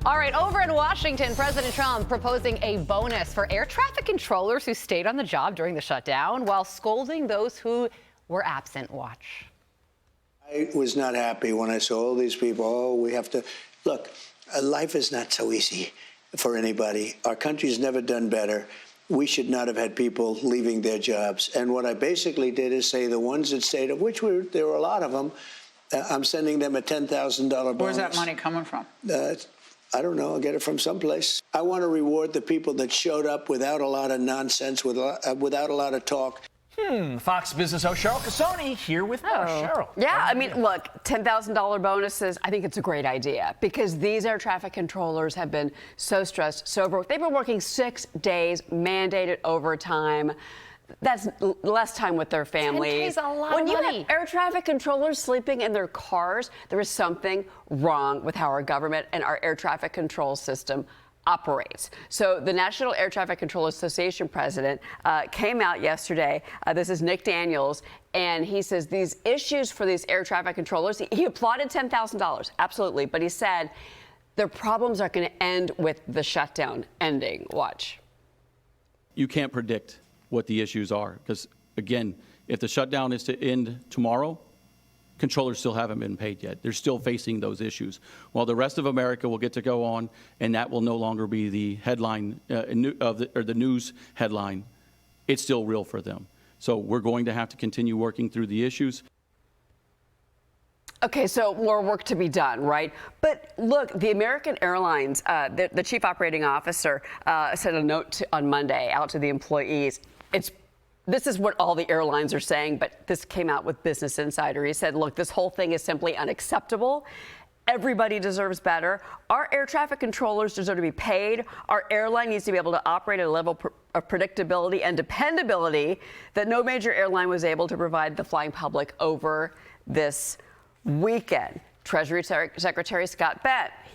All right, over in Washington, President Trump proposing a bonus for air traffic controllers who stayed on the job during the shutdown while scolding those who were absent. Watch. I was not happy when I saw all these people. Oh, we have to look. Life is not so easy for anybody. Our country's never done better. We should not have had people leaving their jobs. And what I basically did is say the ones that stayed, of which there were a lot of them, I'm sending them a $10,000 bonus. Where's that money coming from? I don't know. I'll get it from someplace. I want to reward the people that showed up without a lot of nonsense, without a lot of talk. Fox Business host Cheryl Casone here with more. Cheryl. Yeah, I mean, look, $10,000 bonuses, I think it's a great idea because these air traffic controllers have been so stressed, so broke. They've been working 6 days, mandated overtime. That's less time with their families. 10K is a lot when of you money. have air traffic controllers sleeping in their cars, there is something wrong with how our government and our air traffic control system operates. So the National Air Traffic Control Association president came out yesterday. This is Nick Daniels, and he says these issues for these air traffic controllers, he applauded $10,000, absolutely, but he said their problems are going to end with the shutdown ending. Watch. You can't predict what the issues are because, again, if the shutdown is to end tomorrow, controllers still haven't been paid yet. They're still facing those issues. While the rest of America will get to go on, and that will no longer be the headline the news headline, it's still real for them. So we're going to have to continue working through the issues. Okay, so more work to be done, right? But look, the American Airlines, the chief operating officer sent a note on Monday out to the employees. This is what all the airlines are saying, but this came out with Business Insider. He said, look, this whole thing is simply unacceptable. Everybody deserves better. Our air traffic controllers deserve to be paid. Our airline needs to be able to operate at a level of predictability and dependability that no major airline was able to provide the flying public over this weekend. Treasury Secretary Scott Bessent,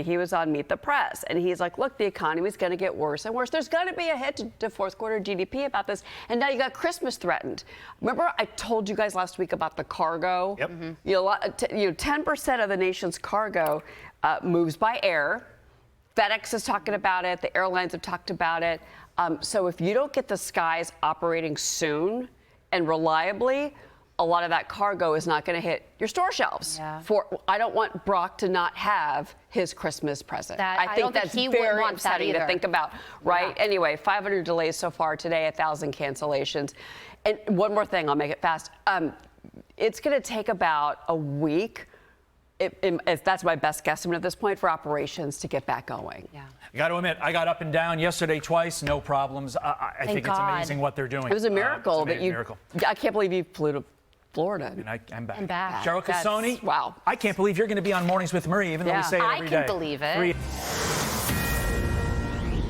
he was on Meet the Press, and he's like, look, the economy's going to get worse and worse. There's going to be a hit to fourth quarter GDP about this, and now you got Christmas threatened. Remember I told you guys last week about the cargo? Yep. You know, 10% of the nation's cargo moves by air. FedEx is talking about it. The airlines have talked about it. So if you don't get the skies operating soon and reliably, a lot of that cargo is not going to hit your store shelves. Yeah. I don't want Brock to not have his Christmas present. I think don't that's think he would very want that upsetting to either. think about, right? Yeah. Anyway, 500 delays so far today, 1,000 cancellations. And one more thing, I'll make it fast. It's going to take about a week, if that's my best guesstimate at this point, for operations to get back going. Yeah. I got to admit, I got up and down yesterday twice, no problems. I think it's amazing what they're doing. It was a miracle it's a that you. miracle. I can't believe you flew to Florida. And I'm back. And back. Cheryl Casone. Wow. I can't believe you're going to be on Mornings with Marie, even though we Yeah. say it I every can day. believe it.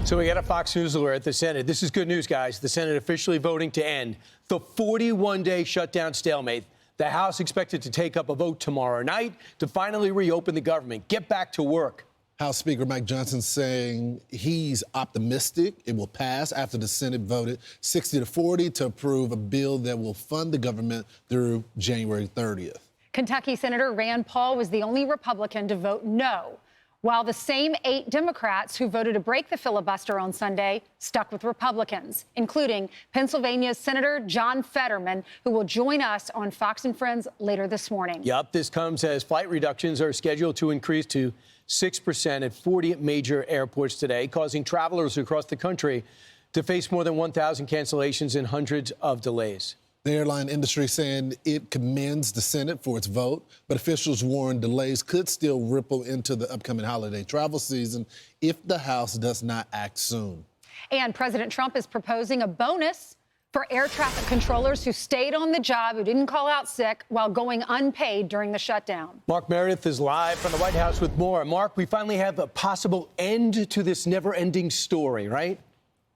So we got a Fox News alert at the Senate. This is good news, guys. The Senate officially voting to end the 41-day shutdown stalemate. The House expected to take up a vote tomorrow night to finally reopen the government, get back to work. House Speaker Mike Johnson saying he's optimistic it will pass after the Senate voted 60-40 to approve a bill that will fund the government through January 30th. Kentucky Senator Rand Paul was the only Republican to vote no, while the same 8 Democrats who voted to break the filibuster on Sunday stuck with Republicans, including Pennsylvania's Senator John Fetterman, who will join us on Fox and Friends later this morning. Yup, this comes as flight reductions are scheduled to increase to 6% at 40 major airports today, causing travelers across the country to face more than 1,000 cancellations and hundreds of delays. The airline industry saying it commends the Senate for its vote, but officials warn delays could still ripple into the upcoming holiday travel season if the House does not act soon. And President Trump is proposing a bonus for air traffic controllers who stayed on the job, who didn't call out sick while going unpaid during the shutdown. Mark Meredith is live from the White House with more. Mark, we finally have a possible end to this never-ending story, right?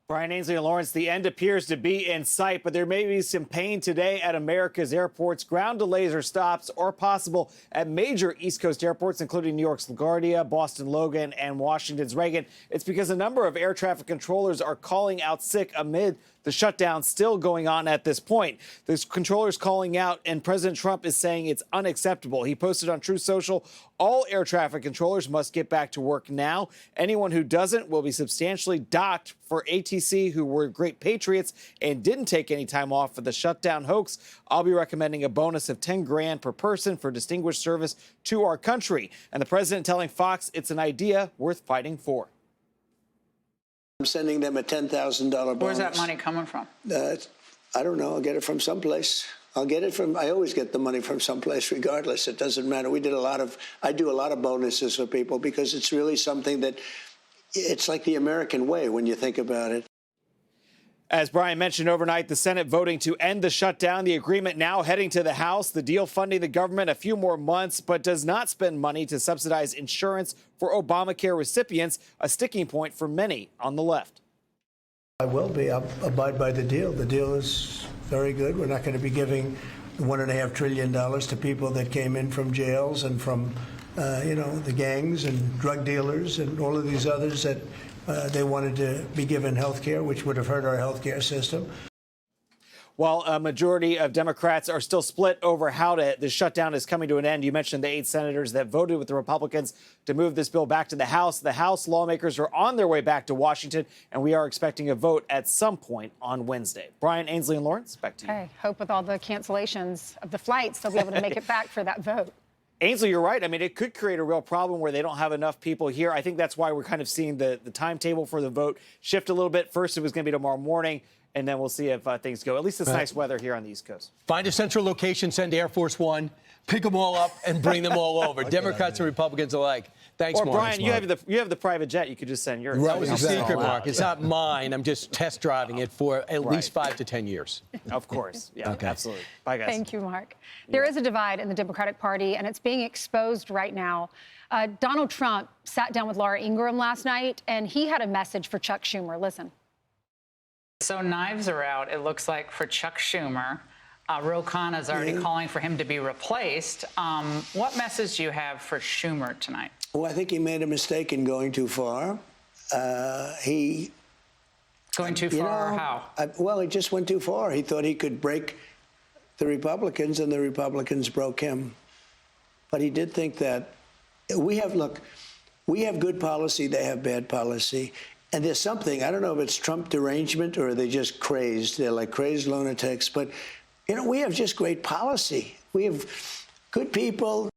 Brian Ainsley and Lawrence, the end appears to be in sight, but there may be some pain today at America's airports. Ground delays or stops are possible at major East Coast airports, including New York's LaGuardia, Boston Logan, and Washington's Reagan. It's because a number of air traffic controllers are calling out sick amid the shutdown still going on at this point. There's controllers calling out, and President Trump is saying it's unacceptable. He posted on Truth Social, all air traffic controllers must get back to work now. Anyone who doesn't will be substantially docked. For ATC, who were great patriots and didn't take any time off for the shutdown hoax, I'll be recommending a bonus of $10 grand per person for distinguished service to our country. And the president telling Fox it's an idea worth fighting for. I'm sending them a $10,000 bonus. Where's that money coming from? I don't know. I'll get it from someplace. I always get the money from someplace regardless. It doesn't matter. I do a lot of bonuses for people because it's really something that it's like the American way when you think about it. As Brian mentioned overnight, the Senate voting to end the shutdown. The agreement now heading to the House. The deal funding the government a few more months, but does not spend money to subsidize insurance for Obamacare recipients, a sticking point for many on the left. I will be. I'll abide by the deal. The deal is very good. We're not going to be giving $1.5 trillion to people that came in from jails and from the gangs and drug dealers and all of these others that they wanted to be given health care, which would have hurt our health care system. While a majority of Democrats are still split over how the shutdown is coming to an end, you mentioned the 8 senators that voted with the Republicans to move this bill back to the House. The House lawmakers are on their way back to Washington, and we are expecting a vote at some point on Wednesday. Brian, Ainsley, and Lawrence, back to you. Okay, hope with all the cancellations of the flights, they'll be able to make it back for that vote. Ainsley, you're right. I mean, it could create a real problem where they don't have enough people here. I think that's why we're kind of seeing the timetable for the vote shift a little bit. First, it was going to be tomorrow morning, and then we'll see if things go. At least it's nice weather here on the East Coast. Find a central location, send Air Force One, pick them all up, and bring them all over. Democrats and Republicans alike. Thanks, or Mark. Brian, you have the private jet. You could just send yours. That was a secret, Mark. It's not mine. I'm just test driving it for at least 5 to 10 years. Of course. Yeah, Okay. Absolutely. Bye, guys. Thank you, Mark. There is a divide in the Democratic Party, and it's being exposed right now. Donald Trump sat down with Laura Ingraham last night, and he had a message for Chuck Schumer. Listen. So knives are out, it looks like, for Chuck Schumer. Ro Khanna is already calling for him to be replaced. What message do you have for Schumer tonight? Well, I think he made a mistake in going too far. Going too far? How? Well, he just went too far. He thought he could break the Republicans, and the Republicans broke him. But he did think that we have good policy, they have bad policy. And there's something, I don't know if it's Trump derangement or are they just crazed. They're like crazed lunatics. But, we have just great policy. We have good people.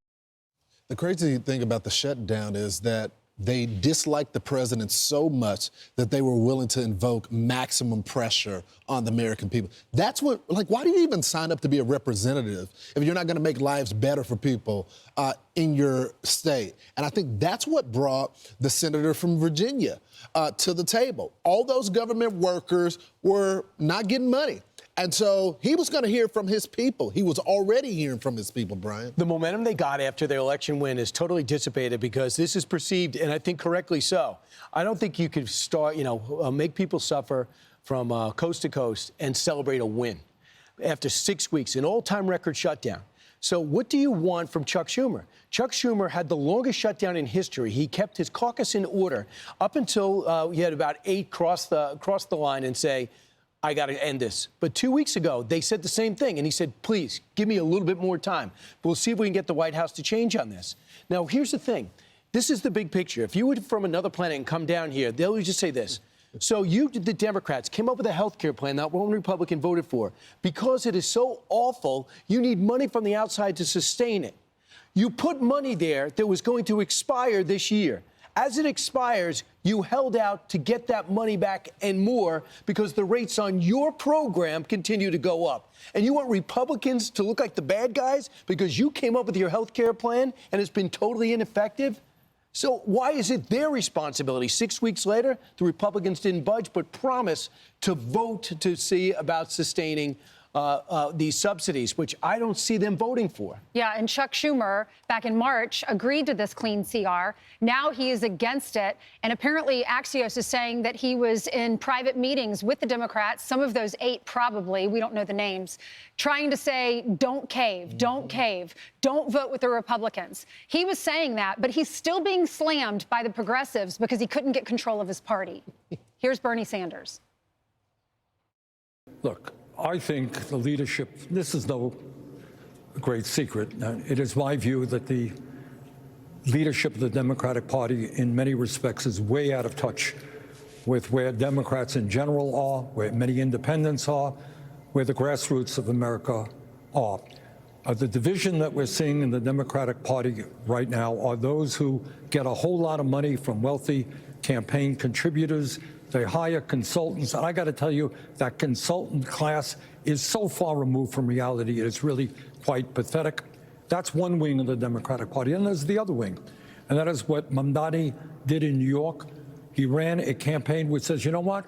The crazy thing about the shutdown is that they disliked the president so much that they were willing to invoke maximum pressure on the American people. That's what, why do you even sign up to be a representative if you're not going to make lives better for people in your state? And I think that's what brought the senator from Virginia to the table. All those government workers were not getting money. And so he was going to hear from his people. He was already hearing from his people, Brian. The momentum they got after their election win is totally dissipated because this is perceived, and I think correctly so. I don't think you could start, make people suffer from coast to coast and celebrate a win after 6 weeks, an all-time record shutdown. So what do you want from Chuck Schumer? Chuck Schumer had the longest shutdown in history. He kept his caucus in order up until he had about 8 cross the line and say, I got to end this. But 2 weeks ago, they said the same thing. And he said, please, give me a little bit more time. We'll see if we can get the White House to change on this. Now, here's the thing. This is the big picture. If you were from another planet and come down here, they'll just say this. So you, the Democrats, came up with a health care plan that one Republican voted for. Because it is so awful, you need money from the outside to sustain it. You put money there that was going to expire this year. As it expires, you held out to get that money back and more because the rates on your program continue to go up. And you want Republicans to look like the bad guys because you came up with your health care plan and it's been totally ineffective? So why is it their responsibility? 6 weeks later, the Republicans didn't budge but promised to vote to see about sustaining these subsidies, which I don't see them voting for. Yeah, and Chuck Schumer, back in March, agreed to this clean CR. Now he is against it. And apparently Axios is saying that he was in private meetings with the Democrats, some of those 8 probably, we don't know the names, trying to say, don't cave, don't vote with the Republicans. He was saying that, but he's still being slammed by the progressives because he couldn't get control of his party. Here's Bernie Sanders. Look, I think the leadership, this is no great secret. It is my view that the leadership of the Democratic Party in many respects is way out of touch with where Democrats in general are, where many independents are, where the grassroots of America are. The division that we're seeing in the Democratic Party right now are those who get a whole lot of money from wealthy campaign contributors. They hire consultants. And I got to tell you, that consultant class is so far removed from reality, it is really quite pathetic. That's one wing of the Democratic Party. And there's the other wing. And that is what Mamdani did in New York. He ran a campaign which says, you know what?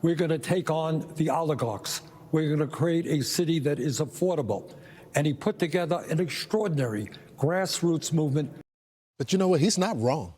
We're going to take on the oligarchs. We're going to create a city that is affordable. And he put together an extraordinary grassroots movement. But you know what? He's not wrong.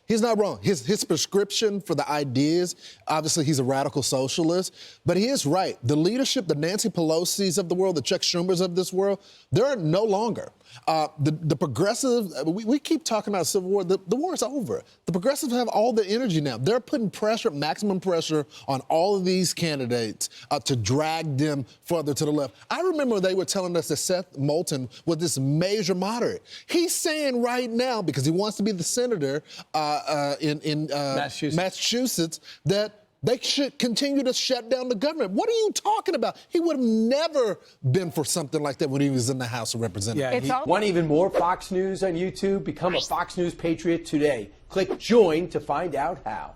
He's not wrong. His prescription for the ideas, obviously he's a radical socialist, but he is right. The leadership, the Nancy Pelosi's of the world, the Chuck Schumers of this world, they're no longer. The progressive, we keep talking about civil war. The war is over. The progressives have all the energy now. They're putting pressure, maximum pressure on all of these candidates to drag them further to the left. I remember they were telling us that Seth Moulton was this major moderate. He's saying right now, because he wants to be the senator in Massachusetts, that they should continue to shut down the government. What are you talking about? He would have never been for something like that when he was in the House of Representatives. Yeah, want even more Fox News on YouTube? Become a Fox News Patriot today. Click join to find out how.